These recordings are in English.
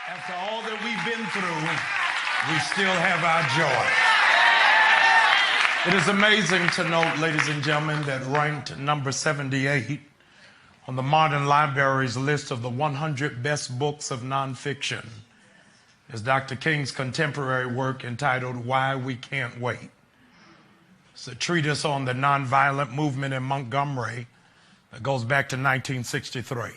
After all that we've been through, we still have our joy. It is amazing to note, ladies and gentlemen, that ranked number 78 on the Modern Library's list of the 100 best books of nonfiction is Dr. King's contemporary work entitled Why We Can't Wait. It's a treatise on the nonviolent movement in Montgomery that goes back to 1963.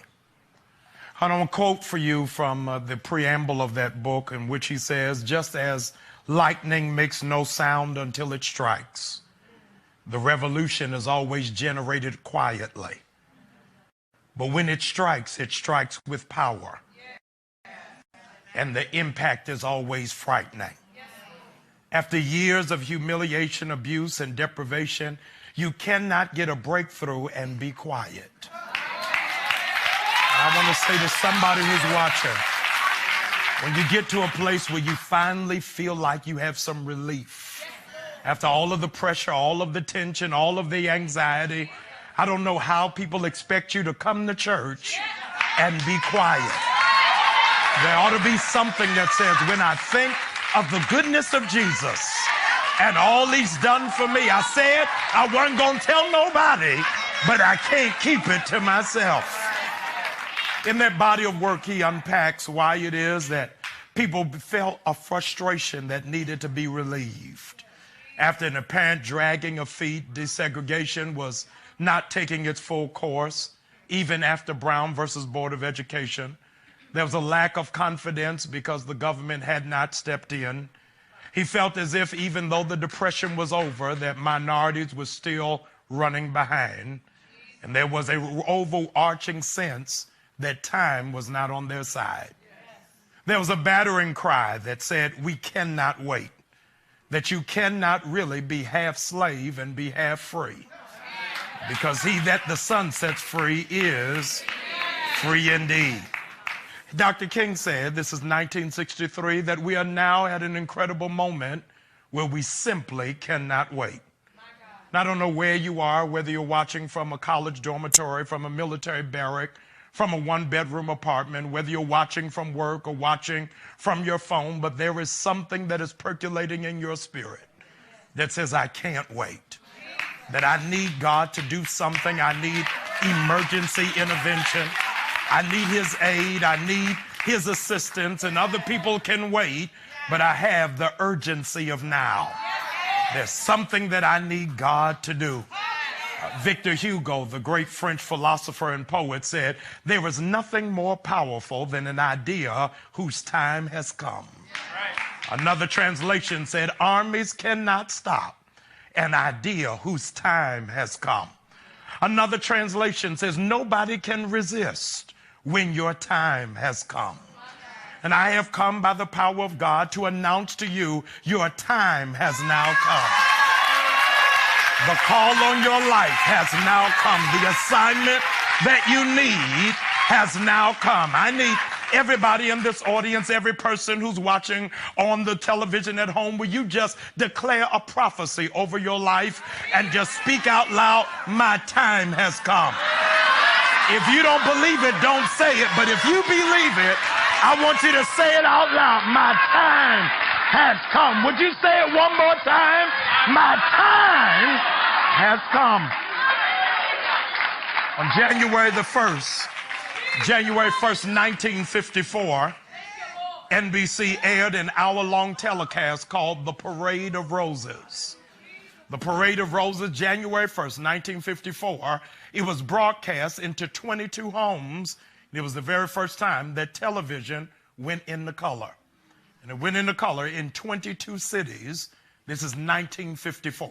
I want to quote for you from the preamble of that book, in which he says, just as lightning makes no sound until it strikes, the revolution is always generated quietly. But when it strikes with power. And the impact is always frightening. After years of humiliation, abuse, and deprivation, you cannot get a breakthrough and be quiet. I want to say to somebody who's watching, when you get to a place where you finally feel like you have some relief, after all of the pressure, all of the tension, all of the anxiety, I don't know how people expect you to come to church and be quiet. There ought to be something that says, when I think of the goodness of Jesus and all he's done for me, I said I wasn't going to tell nobody, but I can't keep it to myself. In that body of work, he unpacks why it is that people felt a frustration that needed to be relieved. After an apparent dragging of feet, desegregation was not taking its full course. Even after Brown versus Board of Education, there was a lack of confidence because the government had not stepped in. He felt as if even though the Depression was over, that minorities were still running behind. And there was an overarching sense that time was not on their side. There was a battering cry that said, we cannot wait, that you cannot really be half slave and be half free, because he that the Son sets free is free indeed. Dr. King said, this is 1963, that we are now at an incredible moment where we simply cannot wait. Now, I don't know where you are, whether you're watching from a college dormitory, from a military barrack, from a one-bedroom apartment, whether you're watching from work or watching from your phone, but there is something that is percolating in your spirit that says, I can't wait, that I need God to do something. I need emergency intervention. I need his aid. I need his assistance, and other people can wait, but I have the urgency of now. There's something that I need God to do. Victor Hugo, the great French philosopher and poet, said, there is nothing more powerful than an idea whose time has come. Right. Another translation said, armies cannot stop an idea whose time has come. Another translation says, nobody can resist when your time has come. And I have come by the power of God to announce to you, your time has now come. The call on your life has now come. The assignment that you need has now come. I need everybody in this audience, every person who's watching on the television at home, will you just declare a prophecy over your life and just speak out loud, my time has come. If you don't believe it, don't say it. But if you believe it, I want you to say it out loud. My time has come. Would you say it one more time? My time has come. On January 1st, 1954, NBC aired an hour-long telecast called The Parade of Roses. The Parade of Roses, January 1st, 1954, it was broadcast into 22 homes. It was the very first time that television went into color. And it went into color in 22 cities. This is 1954.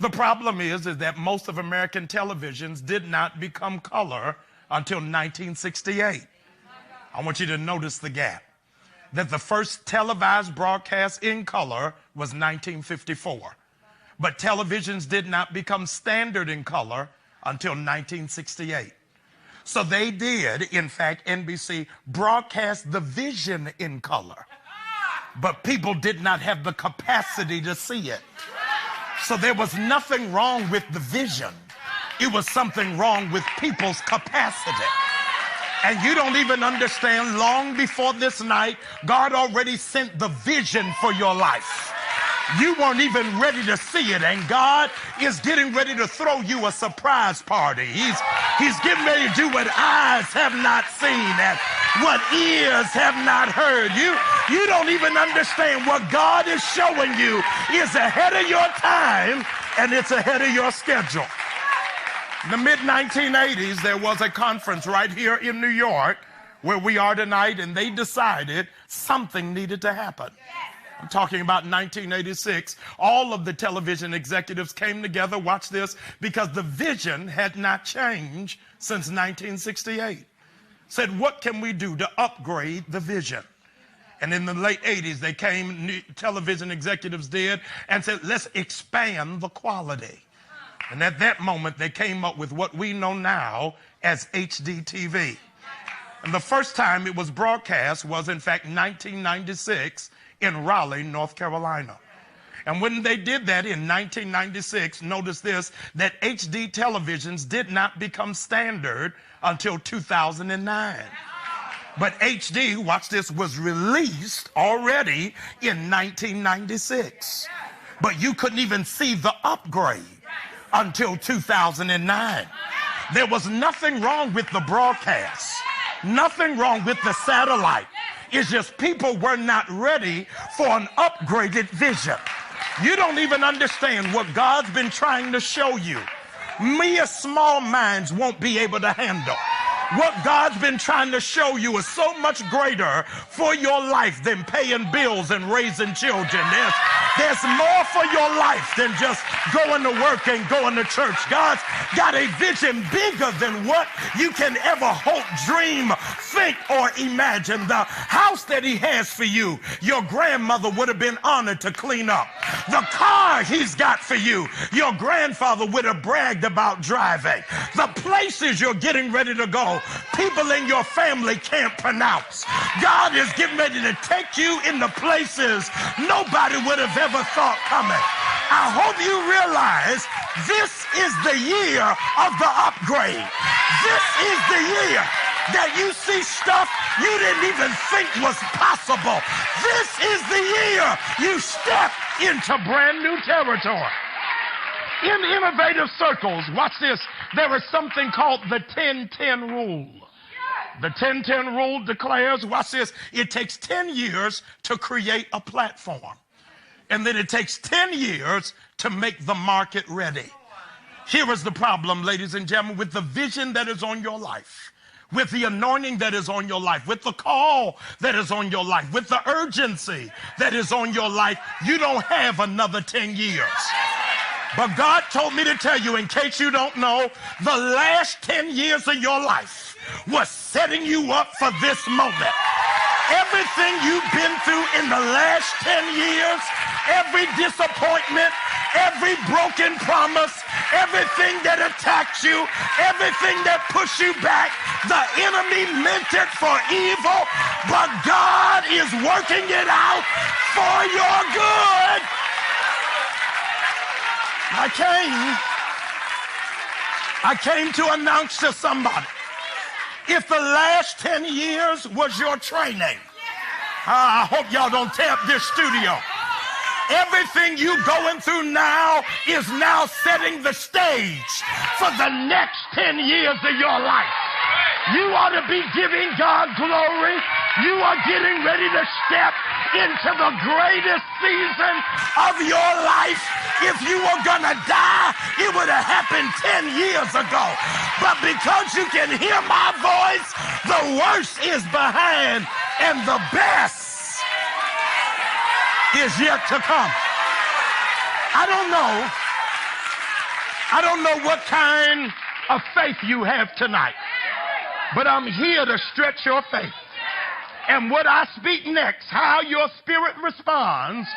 The problem is that most of American televisions did not become color until 1968. I want you to notice the gap. That the first televised broadcast in color was 1954. But televisions did not become standard in color until 1968. So they did, in fact, NBC broadcast the vision in color. But people did not have the capacity to see it. So there was nothing wrong with the vision. It was something wrong with people's capacity. And you don't even understand, long before this night, God already sent the vision for your life. You weren't even ready to see it, and God is getting ready to throw you a surprise party. He's getting ready to do what eyes have not seen and what ears have not heard. You don't even understand what God is showing you is ahead of your time, and it's ahead of your schedule. In the mid-1980s, there was a conference right here in New York where we are tonight, and they decided something needed to happen. I'm talking about 1986. All of the television executives came together, watch this, because the vision had not changed since 1968. Said, what can we do to upgrade the vision? And in the late 80s, they came, television executives did, and said, let's expand the quality. And at that moment, they came up with what we know now as HD TV. And the first time it was broadcast was, in fact, 1996 in Raleigh, North Carolina. And when they did that in 1996, notice this, that HD televisions did not become standard until 2009. But HD, watch this, was released already in 1996. But you couldn't even see the upgrade until 2009. There was nothing wrong with the broadcast, nothing wrong with the satellite. It's just people were not ready for an upgraded vision. You don't even understand what God's been trying to show you. Mere small minds won't be able to handle. What God's been trying to show you is so much greater for your life than paying bills and raising children. There's more for your life than just going to work and going to church. God's got a vision bigger than what you can ever hope, dream, think, or imagine. The house that he has for you, your grandmother would have been honored to clean up. The car he's got for you, your grandfather would have bragged about driving. The places you're getting ready to go, people in your family can't pronounce. God is getting ready to take you into places nobody would have ever thought coming. I hope you realize this is the year of the upgrade. This is the year that you see stuff you didn't even think was possible. This is the year you step into brand new territory. In innovative circles, watch this, there is something called the 10-10 rule. The 10-10 rule declares, watch this, it takes 10 years to create a platform. And then it takes 10 years to make the market ready. Here is the problem, ladies and gentlemen, with the vision that is on your life, with the anointing that is on your life, with the call that is on your life, with the urgency that is on your life, you don't have another 10 years. But God told me to tell you, in case you don't know, the last 10 years of your life was setting you up for this moment. Everything you've been through in the last 10 years, every disappointment, every broken promise, everything that attacked you, everything that pushed you back, the enemy meant it for evil, but God is working it out for your good. I came to announce to somebody, if the last 10 years was your training, I hope y'all don't tear up this studio. Everything you going through now is now setting the stage for the next 10 years of your life. You ought to be giving God glory. You are getting ready to step into the greatest season of your life. If you were gonna die, it would have happened 10 years ago. But because you can hear my voice, the worst is behind and the best is yet to come. I don't know what kind of faith you have tonight, but I'm here to stretch your faith. And what I speak next, how your spirit responds,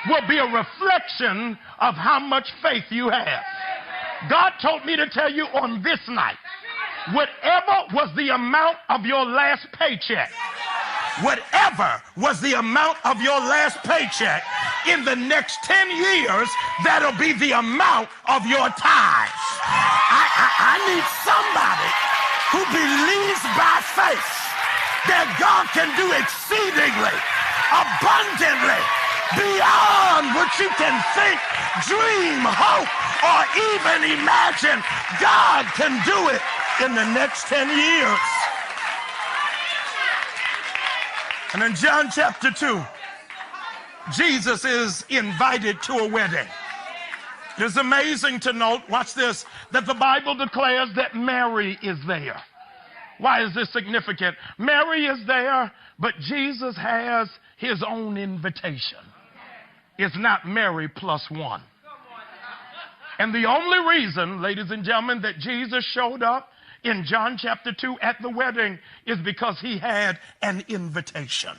will be a reflection of how much faith you have. God told me to tell you on this night, whatever was the amount of your last paycheck, whatever was the amount of your last paycheck, in the next 10 years, that'll be the amount of your tithes. I need somebody who believes by faith that God can do exceedingly, abundantly, beyond what you can think, dream, hope, or even imagine. God can do it in the next 10 years. And in John chapter 2, Jesus is invited to a wedding. It is amazing to note, watch this, that the Bible declares that Mary is there. Why is this significant? Mary is there, but Jesus has his own invitation. It's not Mary plus one. And the only reason, ladies and gentlemen, that Jesus showed up in John chapter 2 at the wedding is because he had an invitation.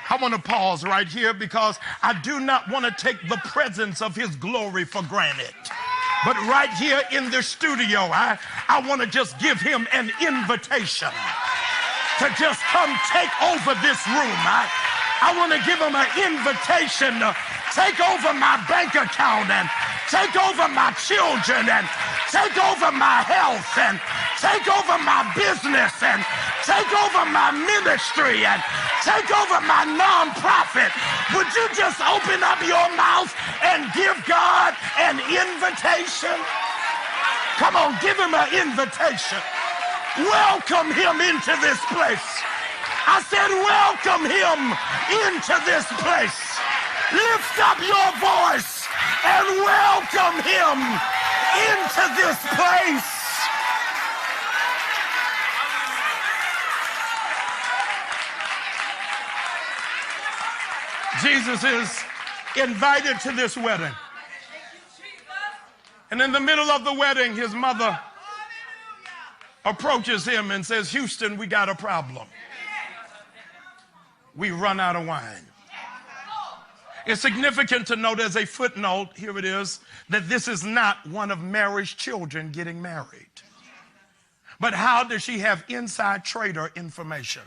I want to pause right here because I do not want to take the presence of his glory for granted. But right here in the studio, I want to just give him an invitation to just come take over this room. I want to give him an invitation to take over my bank account and take over my children and take over my health and take over my business and take over my ministry and take over my nonprofit. Would you just open up your mouth and give God an invitation? Come on, give him an invitation. Welcome him into this place. I said welcome him into this place. Lift up your voice and welcome him into this place. Jesus is invited to this wedding. And in the middle of the wedding, his mother approaches him and says, Houston, we got a problem. We run out of wine. It's significant to note as a footnote, here it is, that this is not one of Mary's children getting married. But how does she have inside trader information?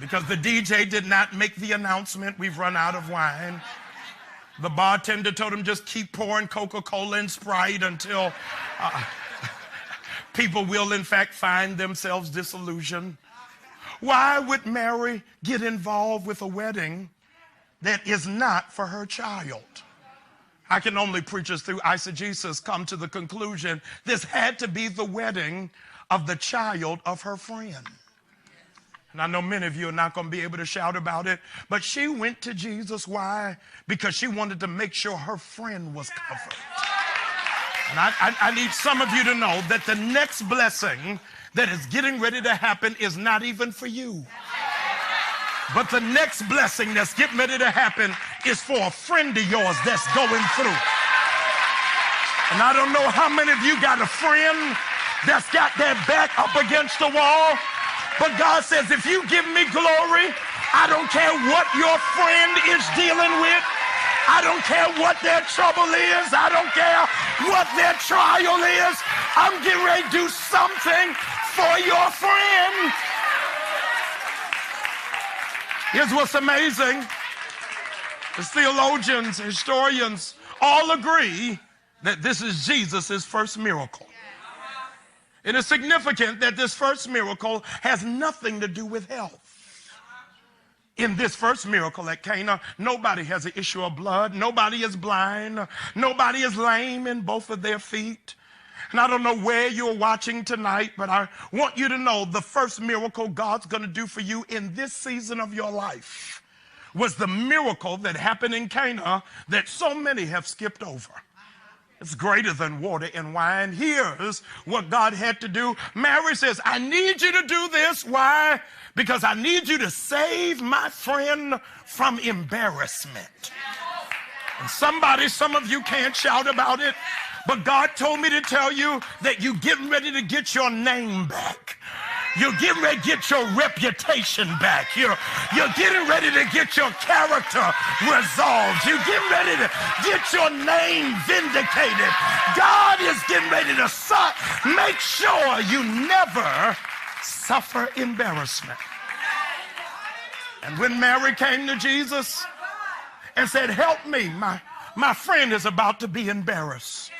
Because the DJ did not make the announcement, we've run out of wine. The bartender told him just keep pouring Coca-Cola and Sprite until people will in fact find themselves disillusioned. Why would Mary get involved with a wedding that is not for her child? I can only, preachers through eisegesis, come to the conclusion this had to be the wedding of the child of her friend. And I know many of you are not going to be able to shout about it, but she went to Jesus. Why? Because she wanted to make sure her friend was covered. And I need some of you to know that the next blessing that is getting ready to happen is not even for you. But the next blessing that's getting ready to happen is for a friend of yours that's going through. And I don't know how many of you got a friend that's got their back up against the wall. But God says, if you give me glory, I don't care what your friend is dealing with. I don't care what their trouble is. I don't care what their trial is. I'm getting ready to do something for your friend. Here's what's amazing. The theologians, historians all agree that this is Jesus' first miracle. It is significant that this first miracle has nothing to do with health. In this first miracle at Cana, nobody has an issue of blood. Nobody is blind. Nobody is lame in both of their feet. And I don't know where you're watching tonight, but I want you to know the first miracle God's going to do for you in this season of your life was the miracle that happened in Cana that so many have skipped over. It's greater than water and wine. Here's what God had to do. Mary says, I need you to do this. Why? Because I need you to save my friend from embarrassment. And some of you can't shout about it, but God told me to tell you that you're getting ready to get your name back. You're getting ready to get your reputation back. You're getting ready to get your character resolved. You're getting ready to get your name vindicated. God is getting ready to make sure you never suffer embarrassment. And when Mary came to Jesus and said, help me, my friend is about to be embarrassed.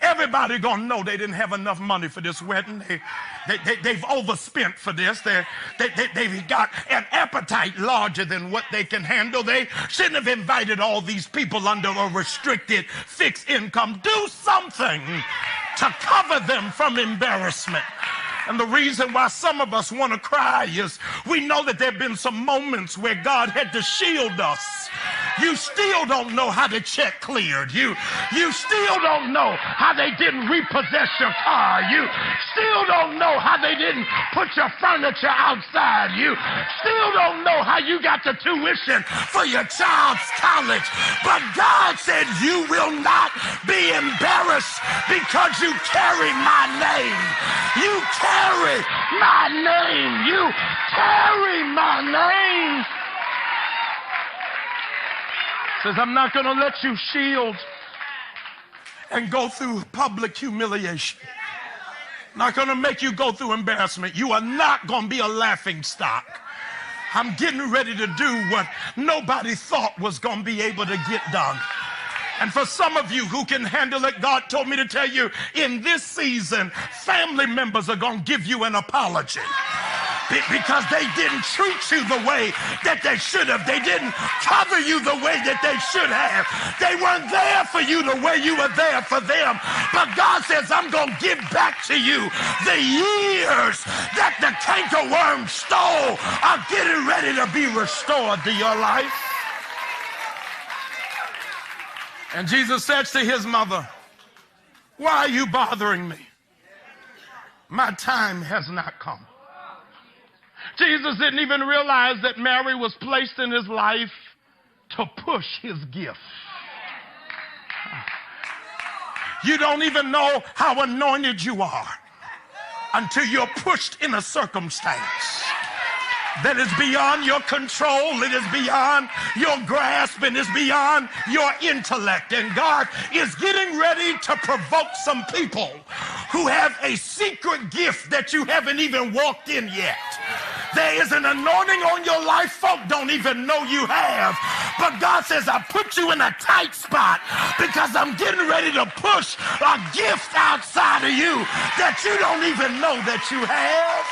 Everybody gonna know they didn't have enough money for this wedding. They've overspent for this. They've got an appetite larger than what they can handle. They shouldn't have invited all these people under a restricted fixed income. Do something to cover them from embarrassment. And the reason why some of us want to cry is we know that there have been some moments where God had to shield us. You still don't know how the check cleared. You still don't know how they didn't repossess your car. You still don't know how they didn't put your furniture outside. You still don't know how you got the tuition for your child's college. But God said you will not be embarrassed because you carry my name. You carry my name. You carry my name. Says, I'm not going to let you shield and go through public humiliation. Not going to make you go through embarrassment. You are not going to be a laughing stock. I'm getting ready to do what nobody thought was going to be able to get done. And for some of you who can handle it, God told me to tell you, in this season, family members are going to give you an apology. Because they didn't treat you the way that they should have. They didn't cover you the way that they should have. They weren't there for you the way you were there for them. But God says, I'm going to give back to you the years that the cankerworm stole are getting ready to be restored to your life. And Jesus says to his mother, why are you bothering me? My time has not come. Jesus didn't even realize that Mary was placed in his life to push his gift. You don't even know how anointed you are until you're pushed in a circumstance that is beyond your control, it is beyond your grasp, and is beyond your intellect. And God is getting ready to provoke some people who have a secret gift that you haven't even walked in yet. There is an anointing on your life folk don't even know you have. But God says, I put you in a tight spot because I'm getting ready to push a gift outside of you that you don't even know that you have.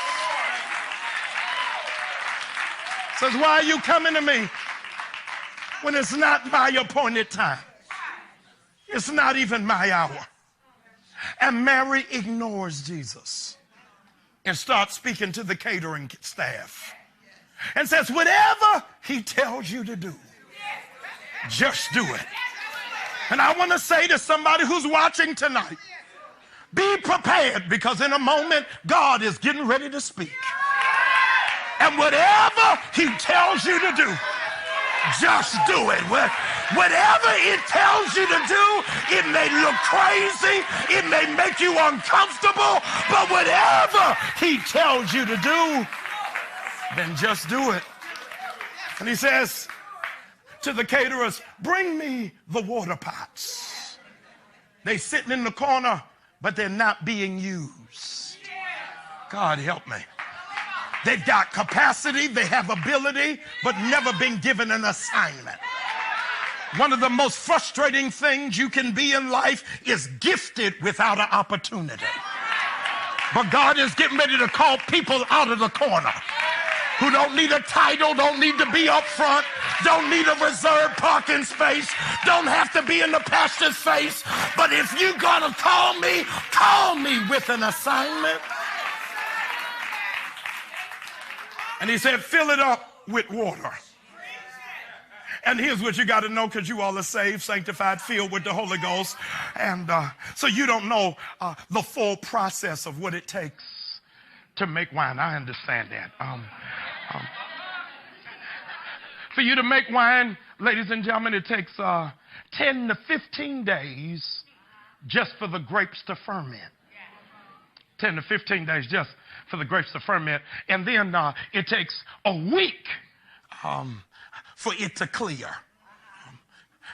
Says, why are you coming to me when it's not my appointed time? It's not even my hour. And Mary ignores Jesus and starts speaking to the catering staff and says, whatever he tells you to do, just do it. And I want to say to somebody who's watching tonight, be prepared, because in a moment, God is getting ready to speak. And whatever he tells you to do, just do it. Whatever it tells you to do, it may look crazy, it may make you uncomfortable, but whatever he tells you to do, then just do it. And he says to the caterers, bring me the water pots. They're sitting in the corner, but they're not being used. God help me. They've got capacity, they have ability, but never been given an assignment. One of the most frustrating things you can be in life is gifted without an opportunity. But God is getting ready to call people out of the corner who don't need a title, don't need to be up front, don't need a reserved parking space, don't have to be in the pastor's face. But if you're gonna call me with an assignment. And he said, fill it up with water. And here's what you got to know, because you all are saved, sanctified, filled with the Holy Ghost. And so you don't know the full process of what it takes to make wine. I understand that. For you to make wine, ladies and gentlemen, it takes 10 to 15 days just for the grapes to ferment. 10 to 15 days just for the grapes to ferment. And then it takes a week for it to clear.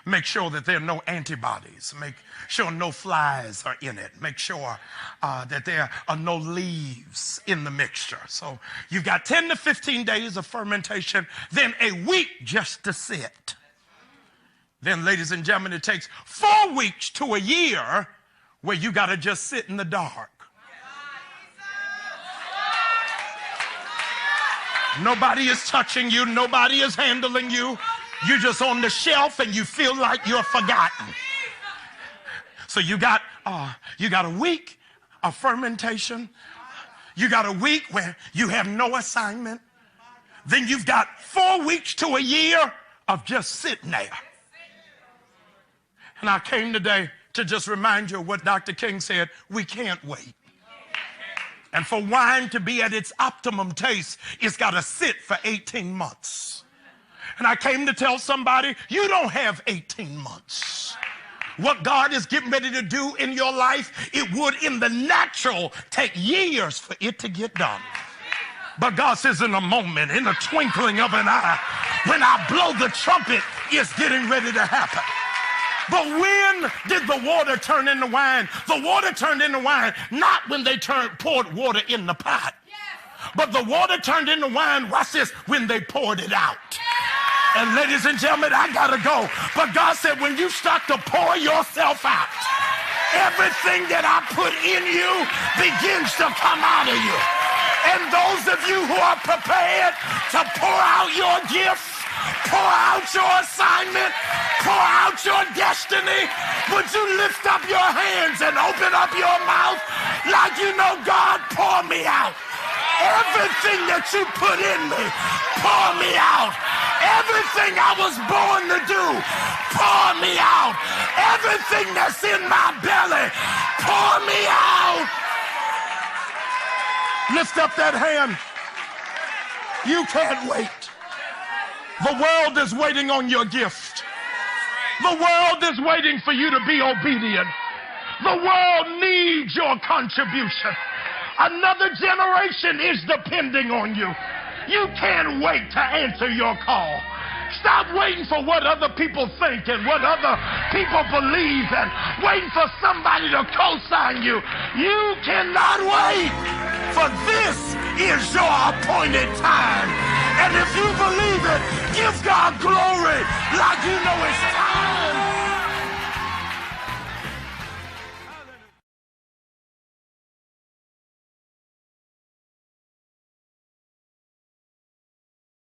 Make sure that there are no antibodies. Make sure no flies are in it. Make sure that there are no leaves in the mixture. So you've got 10 to 15 days of fermentation, then a week just to sit. Then, ladies and gentlemen, it takes 4 weeks to a year where you got to just sit in the dark. Nobody is touching you. Nobody is handling you. You're just on the shelf and you feel like you're forgotten. So you got a week of fermentation. You got a week where you have no assignment. Then you've got 4 weeks to a year of just sitting there. And I came today to just remind you of what Dr. King said. We can't wait. And for wine to be at its optimum taste, it's got to sit for 18 months. And I came to tell somebody, you don't have 18 months. What God is getting ready to do in your life, it would in the natural take years for it to get done. But God says in a moment, in the twinkling of an eye, when I blow the trumpet, it's getting ready to happen. But when did the water turn into wine? The water turned into wine not when they poured water in the pot. But the water turned into wine, watch this, when they poured it out. And ladies and gentlemen, I gotta go. But God said when you start to pour yourself out, everything that I put in you begins to come out of you. And those of you who are prepared to pour out your gifts, pour out your assignment, pour out your destiny, would you lift up your hands and open up your mouth like you know, God, pour me out. Everything that you put in me, pour me out. Everything I was born to do, pour me out. Everything that's in my belly, pour me out. Lift up that hand. You can't wait. The world is waiting on your gift. The world is waiting for you to be obedient. The world needs your contribution. Another generation is depending on you. You can't wait to answer your call. Stop waiting for what other people think and what other people believe and waiting for somebody to co-sign you. You cannot wait, for this is your appointed time. And if you believe it, give God glory like you know it's time.